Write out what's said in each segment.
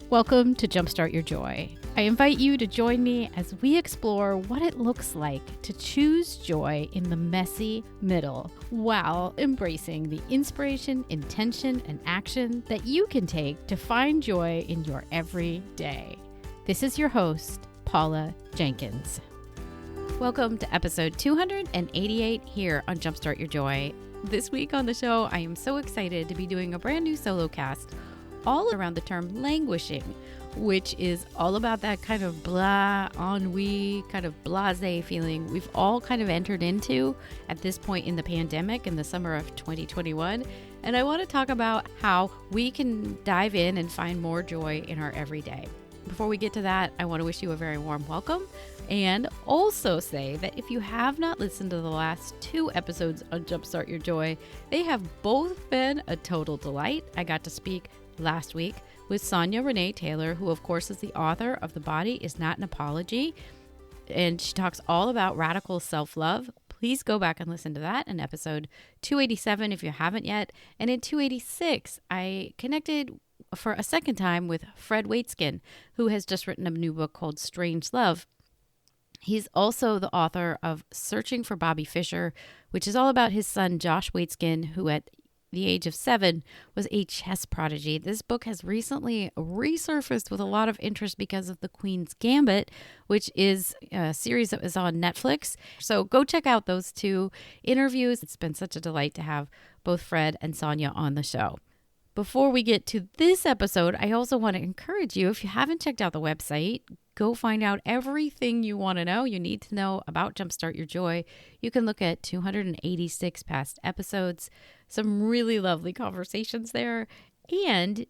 Welcome to Jumpstart Your Joy. I invite you to join me as we explore what it looks like to choose joy in the messy middle while embracing the inspiration, intention, and action that you can take to find joy in your everyday. This is your host, Paula Jenkins. Welcome to episode 288 here on Jumpstart Your Joy. This week on the show, I am so excited to be doing a brand new solo cast all around the term languishing, which is all about that kind of blah, ennui, kind of blasé feeling we've all kind of entered into at this point in the pandemic in the summer of 2021. And I want to talk about how we can dive in and find more joy in our everyday. Before we get to that, I want to wish you a very warm welcome and also say that if you have not listened to the last two episodes on Jumpstart Your Joy, they have both been a total delight. I got to speak last week with Sonia Renee Taylor, who of course is the author of The Body Is Not an Apology, and she talks all about radical self-love. Please go back and listen to that in episode 287 if you haven't yet. And in 286, I connected for a second time with Fred Waitskin, who has just written a new book called Strange Love. He's also the author of Searching for Bobby Fischer, which is all about his son, Josh Waitskin, who at the age of 7 was a chess prodigy. This book has recently resurfaced with a lot of interest because of The Queen's Gambit, which is a series that is on Netflix. So go check out those two interviews. It's been such a delight to have both Fred and Sonia on the show. Before we get to this episode, I also want to encourage you, if you haven't checked out the website, go find out everything you want to know, you need to know about Jumpstart Your Joy. You can look at 286 past episodes, some really lovely conversations there, and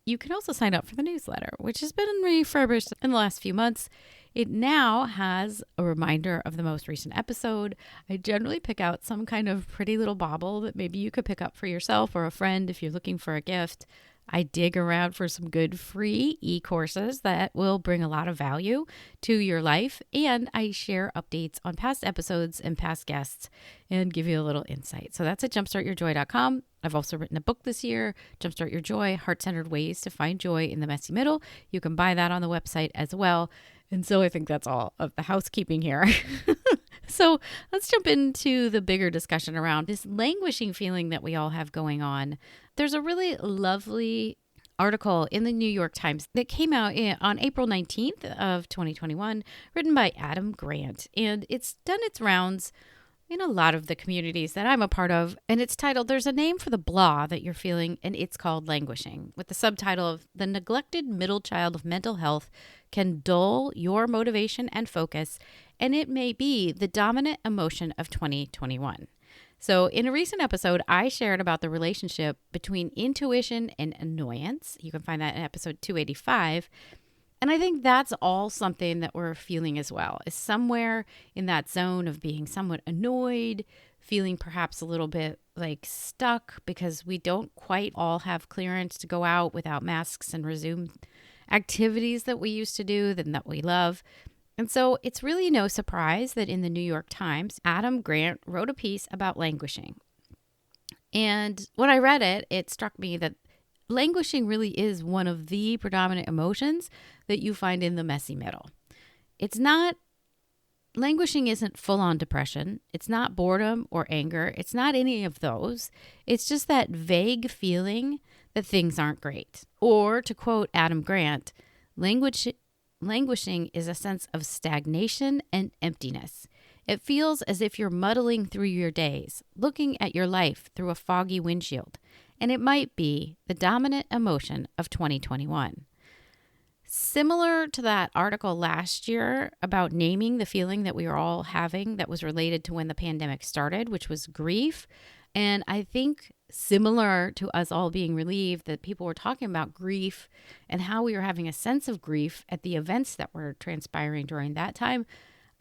you can also sign up for the newsletter, which has been refurbished in the last few months. It now has a reminder of the most recent episode. I generally pick out some kind of pretty little bauble that maybe you could pick up for yourself or a friend if you're looking for a gift. I dig around for some good free e-courses that will bring a lot of value to your life. And I share updates on past episodes and past guests and give you a little insight. So that's at jumpstartyourjoy.com. I've also written a book this year, Jumpstart Your Joy, Heart-Centered Ways to Find Joy in the Messy Middle. You can buy that on the website as well. And so I think that's all of the housekeeping here. So let's jump into the bigger discussion around this languishing feeling that we all have going on. There's a really lovely article in the New York Times that came out on April 19th of 2021, written by Adam Grant. And it's done its rounds in a lot of the communities that I'm a part of. And it's titled, There's a Name for the Blah That You're Feeling, and It's Called Languishing, with the subtitle of The Neglected Middle Child of Mental Health Can Dull Your Motivation and Focus, and It May Be the Dominant Emotion of 2021. So in a recent episode, I shared about the relationship between intuition and annoyance. You can find that in episode 285. And I think that's all something that we're feeling as well, is somewhere in that zone of being somewhat annoyed, feeling perhaps a little bit like stuck because we don't quite all have clearance to go out without masks and resume activities that we used to do and that we love. And so it's really no surprise that in the New York Times, Adam Grant wrote a piece about languishing. And when I read it, it struck me that languishing really is one of the predominant emotions that you find in the messy middle. Languishing isn't full-on depression. It's not boredom or anger. It's not any of those. It's just that vague feeling that things aren't great. Or to quote Adam Grant, languishing is a sense of stagnation and emptiness. It feels as if you're muddling through your days, looking at your life through a foggy windshield. And it might be the dominant emotion of 2021. Similar to that article last year about naming the feeling that we were all having that was related to when the pandemic started, which was grief. And I think similar to us all being relieved that people were talking about grief and how we were having a sense of grief at the events that were transpiring during that time,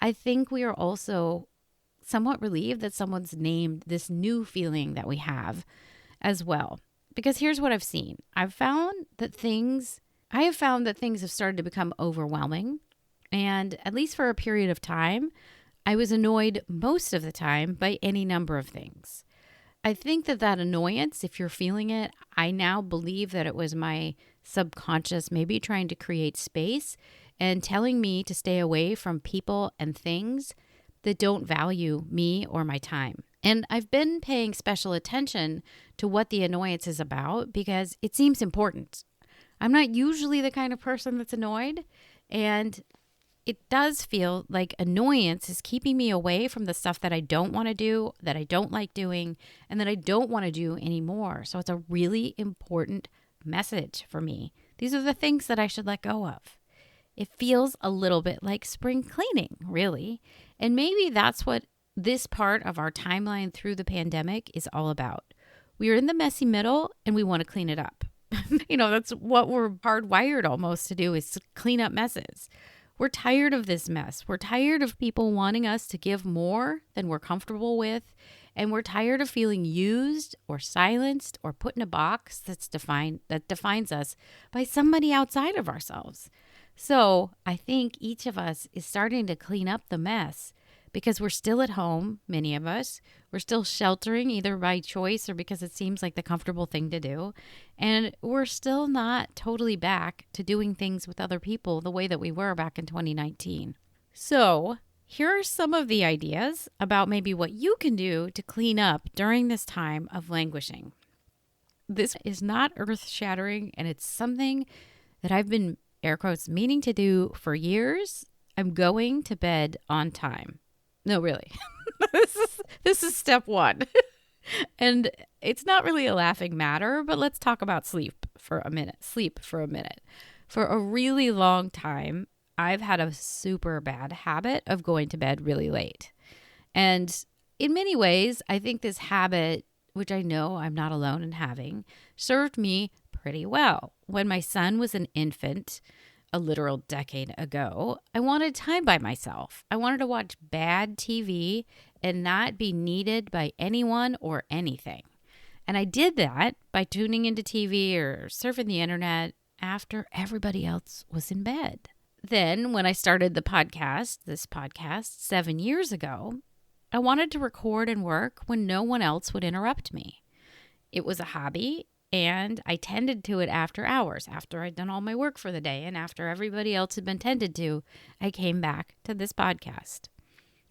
I think we are also somewhat relieved that someone's named this new feeling that we have as well. Because here's what I've seen. I have found that things have started to become overwhelming. And at least for a period of time, I was annoyed most of the time by any number of things. I think that annoyance, if you're feeling it, I now believe that it was my subconscious maybe trying to create space and telling me to stay away from people and things that don't value me or my time. And I've been paying special attention to what the annoyance is about because it seems important. I'm not usually the kind of person that's annoyed, and it does feel like annoyance is keeping me away from the stuff that I don't want to do, that I don't like doing, and that I don't want to do anymore. So it's a really important message for me. These are the things that I should let go of. It feels a little bit like spring cleaning, really. And maybe that's what this part of our timeline through the pandemic is all about. We are in the messy middle and we want to clean it up. That's what we're hardwired almost to do, is to clean up messes. We're tired of this mess. We're tired of people wanting us to give more than we're comfortable with. And we're tired of feeling used or silenced or put in a box that defines us by somebody outside of ourselves. So I think each of us is starting to clean up the mess because we're still at home, many of us. We're still sheltering either by choice or because it seems like the comfortable thing to do. And we're still not totally back to doing things with other people the way that we were back in 2019. So here are some of the ideas about maybe what you can do to clean up during this time of languishing. This is not earth-shattering, and it's something that I've been, air quotes, meaning to do for years. I'm going to bed on time. No, really. This is step one. And it's not really a laughing matter, but let's talk about sleep for a minute. For a really long time, I've had a super bad habit of going to bed really late. And in many ways, I think this habit, which I know I'm not alone in having, served me pretty well. When my son was an infant, a literal decade ago, I wanted time by myself. I wanted to watch bad TV and not be needed by anyone or anything. And I did that by tuning into TV or surfing the internet after everybody else was in bed. Then when I started this podcast 7 years ago, I wanted to record and work when no one else would interrupt me. It was a hobby, and I tended to it after hours, after I'd done all my work for the day, and after everybody else had been tended to, I came back to this podcast.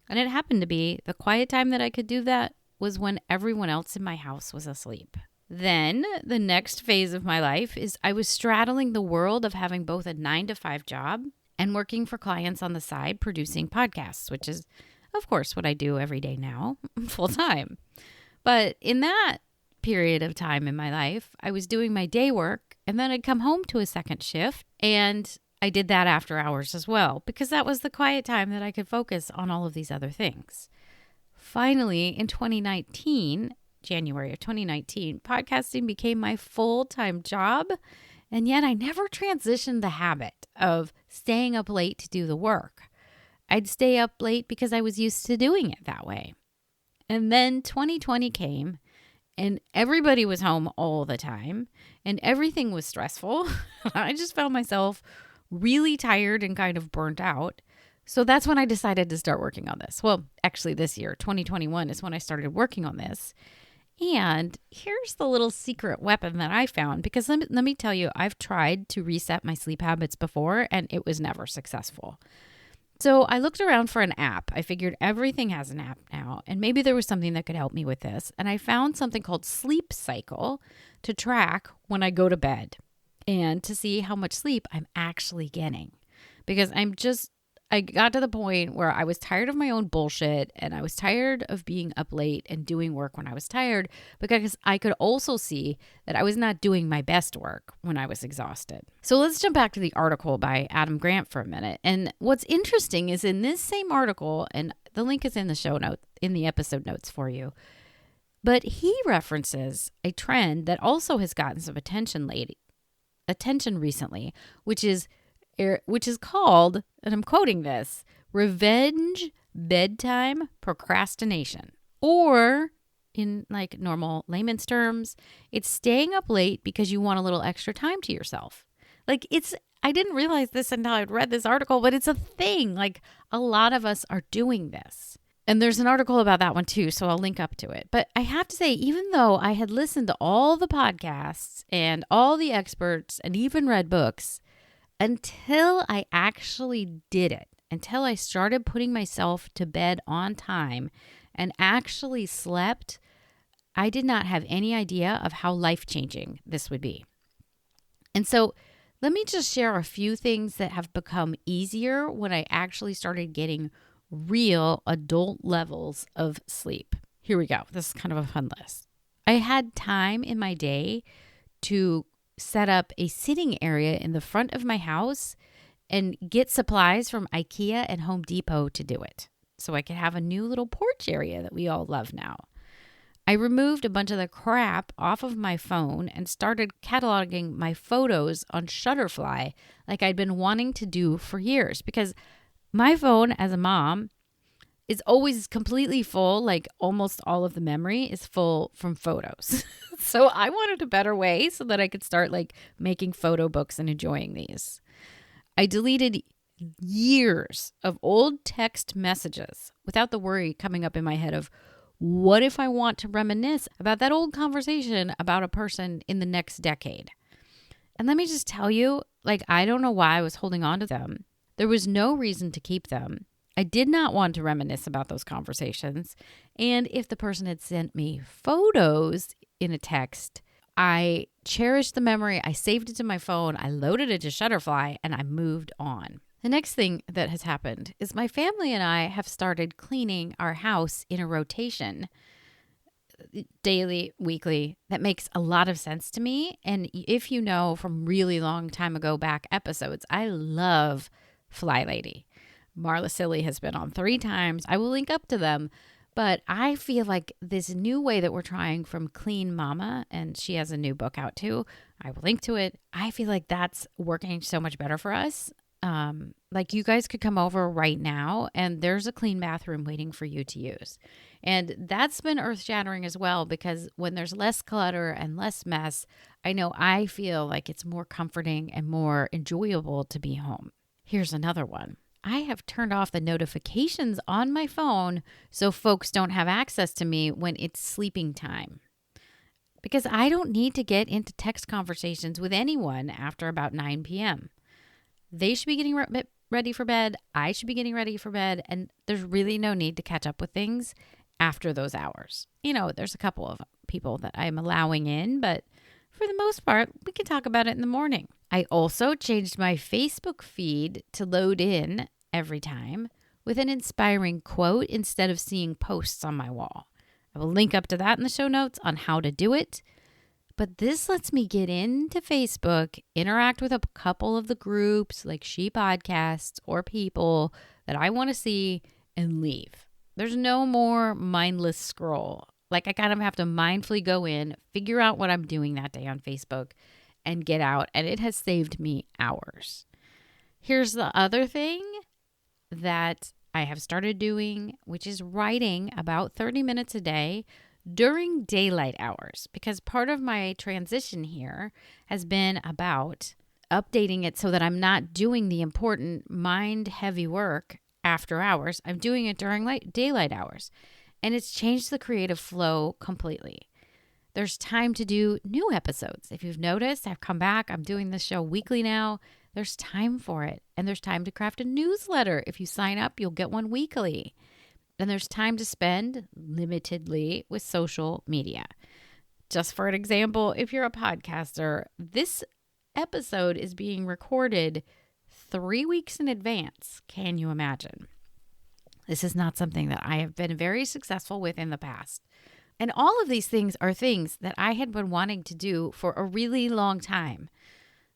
And it happened to be the quiet time that I could do that was when everyone else in my house was asleep. Then the next phase of my life is I was straddling the world of having both a 9-to-5 job and working for clients on the side producing podcasts, which is, of course, what I do every day now, full time. But in that period of time in my life, I was doing my day work and then I'd come home to a second shift, and I did that after hours as well because that was the quiet time that I could focus on all of these other things. Finally, in January of 2019, podcasting became my full-time job, and yet I never transitioned the habit of staying up late to do the work. I'd stay up late because I was used to doing it that way. And then 2020 came, and everybody was home all the time, and everything was stressful. I just found myself really tired and kind of burnt out. So that's when I decided to start working on this. Well, actually this year, 2021, is when I started working on this. And here's the little secret weapon that I found, because let me tell you, I've tried to reset my sleep habits before, and it was never successful. So I looked around for an app. I figured everything has an app now, and maybe there was something that could help me with this. And I found something called Sleep Cycle to track when I go to bed and to see how much sleep I'm actually getting. Because I got to the point where I was tired of my own bullshit, and I was tired of being up late and doing work when I was tired, because I could also see that I was not doing my best work when I was exhausted. So let's jump back to the article by Adam Grant for a minute. And what's interesting is in this same article, and the link is in the show note, in the episode notes for you, but he references a trend that also has gotten some attention recently, which is called, and I'm quoting this, revenge bedtime procrastination. Or in like normal layman's terms, it's staying up late because you want a little extra time to yourself. I didn't realize this until I'd read this article, but it's a thing. Like, a lot of us are doing this. And there's an article about that one too, so I'll link up to it. But I have to say, even though I had listened to all the podcasts and all the experts and even read books, until I actually did it, until I started putting myself to bed on time and actually slept, I did not have any idea of how life-changing this would be. And so let me just share a few things that have become easier when I actually started getting real adult levels of sleep. Here we go. This is kind of a fun list. I had time in my day to set up a sitting area in the front of my house and get supplies from IKEA and Home Depot to do it. So I could have a new little porch area that we all love now. I removed a bunch of the crap off of my phone and started cataloging my photos on Shutterfly like I'd been wanting to do for years, because my phone as a mom is always completely full, like almost all of the memory is full from photos. So I wanted a better way so that I could start like making photo books and enjoying these. I deleted years of old text messages without the worry coming up in my head of, what if I want to reminisce about that old conversation about a person in the next decade? And let me just tell you, like, I don't know why I was holding on to them. There was no reason to keep them. I did not want to reminisce about those conversations. And if the person had sent me photos in a text, I cherished the memory. I saved it to my phone. I loaded it to Shutterfly and I moved on. The next thing that has happened is my family and I have started cleaning our house in a rotation, daily, weekly. That makes a lot of sense to me. And if you know from really long time ago back episodes, I love Fly Lady. Marla Silly has been on 3 times. I will link up to them. But I feel like this new way that we're trying from Clean Mama, and she has a new book out too, I will link to it. I feel like that's working so much better for us. Like you guys could come over right now and there's a clean bathroom waiting for you to use. And that's been earth-shattering as well, because when there's less clutter and less mess, I know I feel like it's more comforting and more enjoyable to be home. Here's another one. I have turned off the notifications on my phone so folks don't have access to me when it's sleeping time. Because I don't need to get into text conversations with anyone after about 9 p.m. They should be getting ready for bed. I should be getting ready for bed. And there's really no need to catch up with things after those hours. You know, there's a couple of people that I'm allowing in, but for the most part, we can talk about it in the morning. I also changed my Facebook feed to load in every time with an inspiring quote instead of seeing posts on my wall. I will link up to that in the show notes on how to do it. But this lets me get into Facebook, interact with a couple of the groups like She Podcasts or people that I want to see, and leave. There's no more mindless scroll. Like I kind of have to mindfully go in, figure out what I'm doing that day on Facebook, and get out. And it has saved me hours. Here's the other thing that I have started doing, which is writing about 30 minutes a day during daylight hours, because part of my transition here has been about updating it so that I'm not doing the important mind-heavy work after hours. I'm doing it during daylight hours, and it's changed the creative flow completely. There's time to do new episodes. If you've noticed, I've come back. I'm doing this show weekly now. There's time for it, and there's time to craft a newsletter. If you sign up, you'll get one weekly. And there's time to spend limitedly with social media. Just for an example, if you're a podcaster, this episode is being recorded 3 weeks in advance. Can you imagine? This is not something that I have been very successful with in the past. And all of these things are things that I had been wanting to do for a really long time.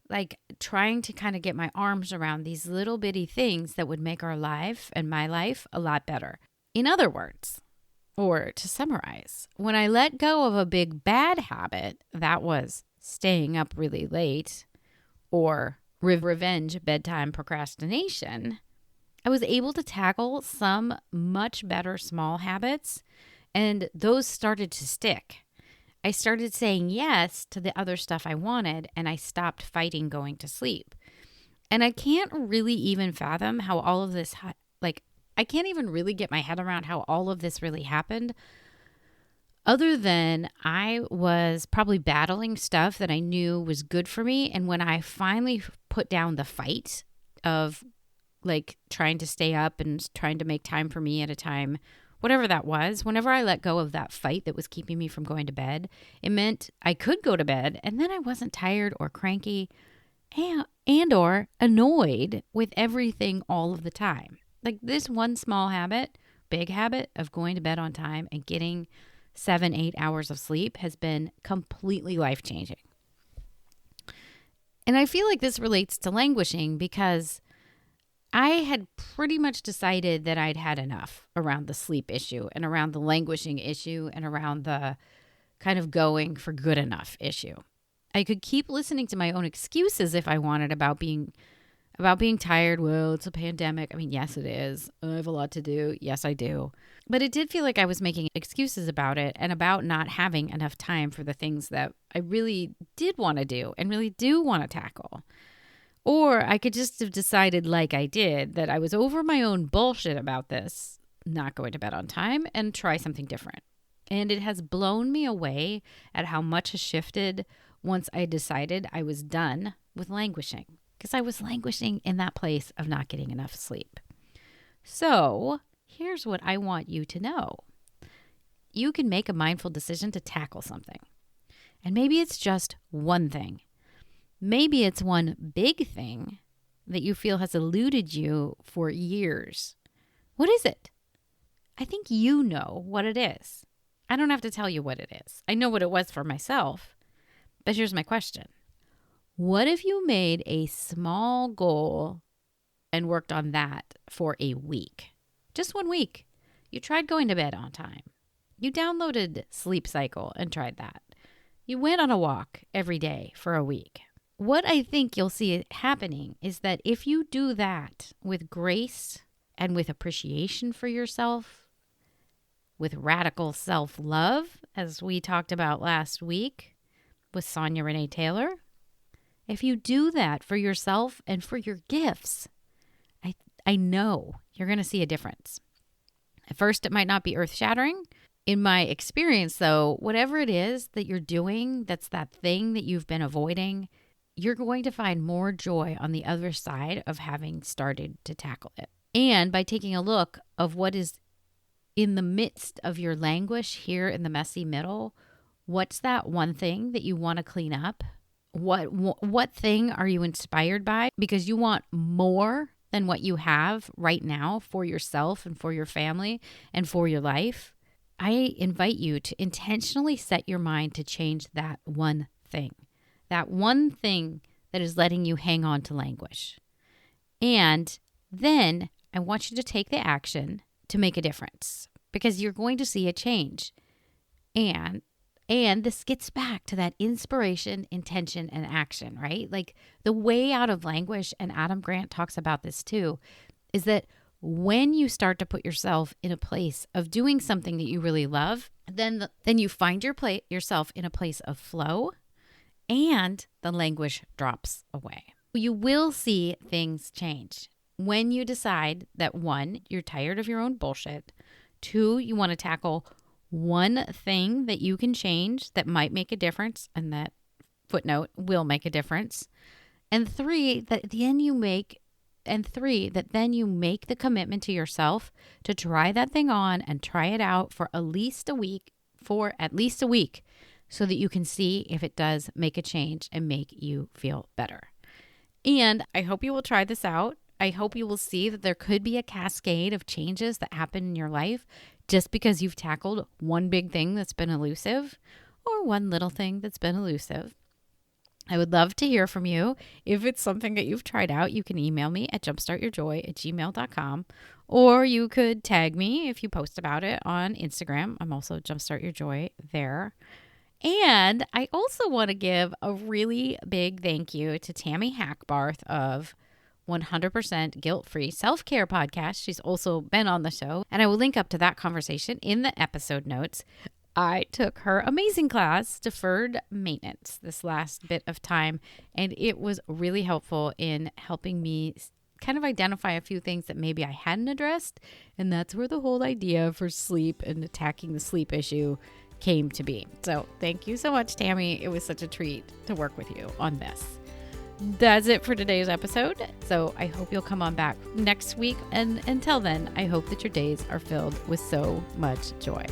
Like trying to kind of get my arms around these little bitty things that would make our life and my life a lot better. In other words, or to summarize, when I let go of a big bad habit that was staying up really late or revenge bedtime procrastination, I was able to tackle some much better small habits, and those started to stick. I started saying yes to the other stuff I wanted, and I stopped fighting going to sleep. And I can't really even fathom how all of this I can't even really get my head around how all of this really happened, other than I was probably battling stuff that I knew was good for me. And when I finally put down the fight of like trying to stay up and trying to make time for me at a time, whatever that was, whenever I let go of that fight that was keeping me from going to bed, it meant I could go to bed and then I wasn't tired or cranky and or annoyed with everything all of the time. Like this one small habit, big habit of going to bed on time and getting 7-8 hours of sleep has been completely life-changing. And I feel like this relates to languishing because I had pretty much decided that I'd had enough around the sleep issue and around the languishing issue and around the kind of going for good enough issue. I could keep listening to my own excuses if I wanted about being tired. Well, it's a pandemic. I mean, yes, it is. I have a lot to do. Yes, I do. But it did feel like I was making excuses about it and about not having enough time for the things that I really did want to do and really do want to tackle. Or I could just have decided, like I did, that I was over my own bullshit about this, not going to bed on time, and try something different. And it has blown me away at how much has shifted once I decided I was done with languishing. Because I was languishing in that place of not getting enough sleep. So here's what I want you to know. You can make a mindful decision to tackle something. And maybe it's just one thing. Maybe it's one big thing that you feel has eluded you for years. What is it? I think you know what it is. I don't have to tell you what it is. I know what it was for myself. But here's my question. What if you made a small goal and worked on that for a week? Just 1 week. You tried going to bed on time. You downloaded Sleep Cycle and tried that. You went on a walk every day for a week. What I think you'll see happening is that if you do that with grace and with appreciation for yourself, with radical self-love, as we talked about last week with Sonia Renee Taylor, if you do that for yourself and for your gifts, I know you're going to see a difference. At first, it might not be earth-shattering. In my experience, though, whatever it is that you're doing, that's that thing that you've been avoiding, you're going to find more joy on the other side of having started to tackle it. And by taking a look of what is in the midst of your languish here in the messy middle, what's that one thing that you want to clean up? What thing are you inspired by? Because you want more than what you have right now for yourself and for your family and for your life. I invite you to intentionally set your mind to change that one thing that is letting you hang on to languish. And then I want you to take the action to make a difference because you're going to see a change. And this gets back to that inspiration, intention, and action, right? Like the way out of languish, and Adam Grant talks about this too, is that when you start to put yourself in a place of doing something that you really love, then you find yourself in a place of flow and the languish drops away. You will see things change when you decide that 1, you're tired of your own bullshit. 2, you want to tackle one thing that you can change that might make a difference, and that footnote will make a difference. And 3, that then you make the commitment to yourself to try that thing on and try it out for at least a week, so that you can see if it does make a change and make you feel better. And I hope you will try this out. I hope you will see that there could be a cascade of changes that happen in your life just because you've tackled one big thing that's been elusive or one little thing that's been elusive. I would love to hear from you. If it's something that you've tried out, you can email me at jumpstartyourjoy@gmail.com, or you could tag me if you post about it on Instagram. I'm also jumpstartyourjoy there. And I also want to give a really big thank you to Tami Hackbarth of 100% Guilt-Free Self-Care Podcast. She's also been on the show, and I will link up to that conversation in the episode notes. I took her amazing class, Deferred Maintenance, this last bit of time, and it was really helpful in helping me kind of identify a few things that maybe I hadn't addressed. And that's where the whole idea for sleep and attacking the sleep issue came to be. So thank you so much, Tami. It was such a treat to work with you on this. That's it for today's episode. So I hope you'll come on back next week. And until then, I hope that your days are filled with so much joy.